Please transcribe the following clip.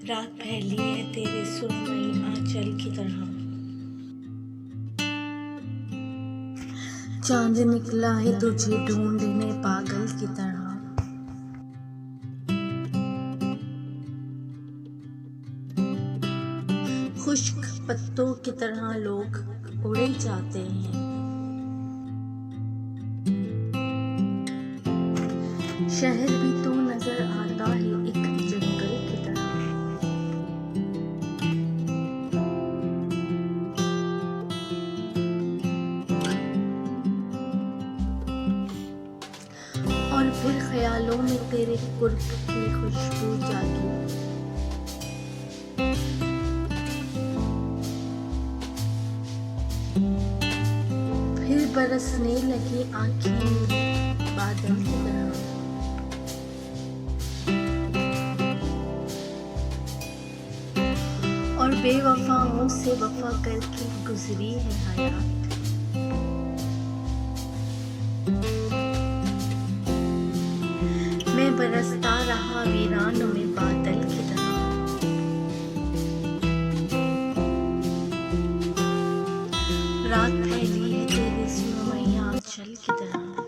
रात फैली है तेरे सुरमई आंचल की तरह। चांद निकला है तुझे ढूंढने पागल की तरह। खुश्क पत्तों की तरह लोग उड़े जाते हैं। शहर भी तो नजर आता है एक जंगल की तरह। और फिर ख्यालों में तेरे कुर्ब की खुशबू जागी। फिर बरसने लगी आंखें मेरी बादल की तरह। और बेवफाओं से वफा करके गुजरी है हयात। मैं बरसता रहा वीरान में बादल की तरह। रात फैली है तेरे सुरमई आंचल की तरह।